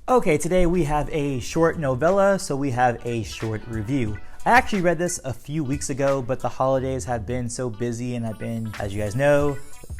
Okay, today we have a short novella, so we have a short review. I actually read this a few weeks ago, but the holidays have been so busy and I've been, as you guys know,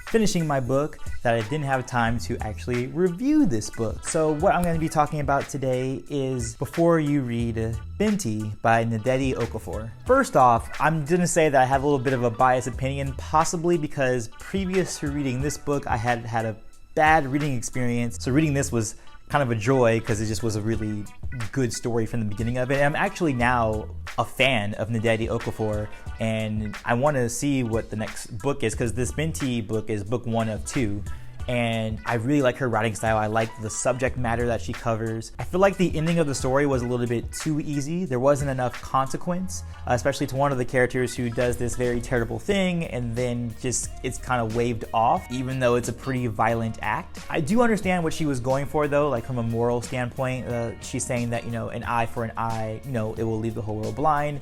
finishing my book that I didn't have time to actually review this book. So what I'm going to be talking about today is Before You Read Binti by Nnedi Okorafor. First off, I'm going to say that I have a little bit of a biased opinion, possibly because previous to reading this book, I had had a bad reading experience. So reading this was kind of a joy because it just was a really good story from the beginning of it. And I'm actually now a fan of Nnedi Okorafor, and I want to see what the next book is because this Binti book is book 1 of 2. And I really like her writing style. I like the subject matter that she covers. I feel like the ending of the story was a little bit too easy. There wasn't enough consequence, especially to one of the characters who does this very terrible thing and then just it's kind of waved off, even though it's a pretty violent act. I do understand what she was going for though, like from a moral standpoint. She's saying that, an eye for an eye, it will leave the whole world blind.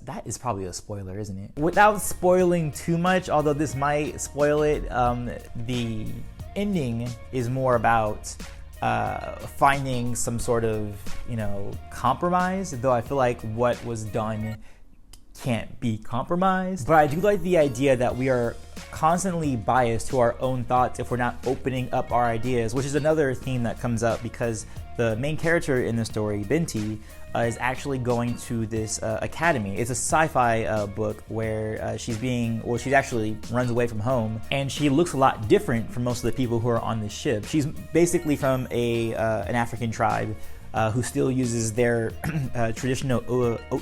That is probably a spoiler, isn't it? Without spoiling too much, although this might spoil it, the ending is more about finding some sort of, compromise, though I feel like what was done can't be compromised. But I do like the idea that we are constantly biased to our own thoughts if we're not opening up our ideas, which is another theme that comes up because the main character in the story, Binti, is actually going to this academy. It's a sci-fi book where she actually runs away from home, and she looks a lot different from most of the people who are on this ship. She's basically from an African tribe who still uses their traditional,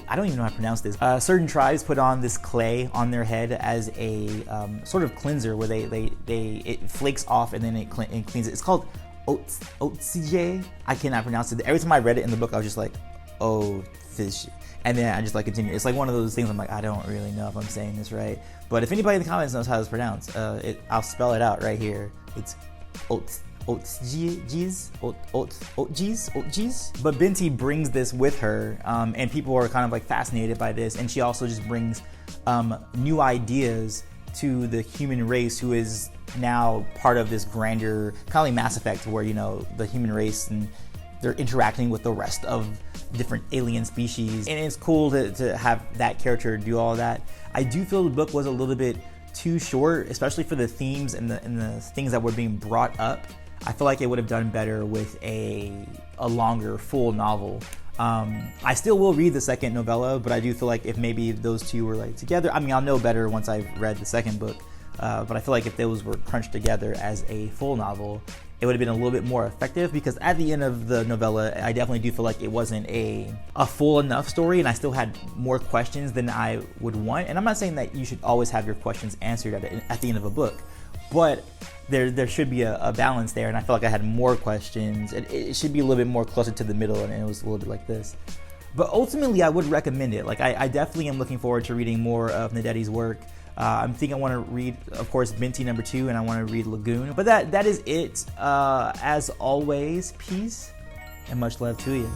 I don't even know how to pronounce this. Certain tribes put on this clay on their head as a sort of cleanser where it flakes off and then it cleans it. It's called otsije. I cannot pronounce it. Every time I read it in the book, I was just like, oh, fish. And then I just continue. It's like one of those things I'm like, I don't really know if I'm saying this right. But if anybody in the comments knows how it's pronounced, I'll spell it out right here. It's otsjes. But Binti brings this with her, and people are kind of fascinated by this. And she also just brings new ideas to the human race, who is now part of this grander, kind of like Mass Effect, where the human race and they're interacting with the rest of different alien species, and it's cool to have that character do all of that. I do feel the book was a little bit too short, especially for the themes and the things that were being brought up. I feel like it would have done better with a longer, full novel. I still will read the second novella, but I do feel like if maybe those two were together, I'll know better once I've read the second book, but I feel like if those were crunched together as a full novel, it would have been a little bit more effective, because at the end of the novella, I definitely do feel like it wasn't a full enough story, and I still had more questions than I would want. And I'm not saying that you should always have your questions answered at the end of a book, but there should be a balance there, and I felt like I had more questions. It should be a little bit more closer to the middle, and it was a little bit like this. But ultimately, I would recommend it. I definitely am looking forward to reading more of Nnedi's work. I think I want to read, of course, Binti number 2, and I want to read Lagoon. But that is it. As always, peace and much love to you.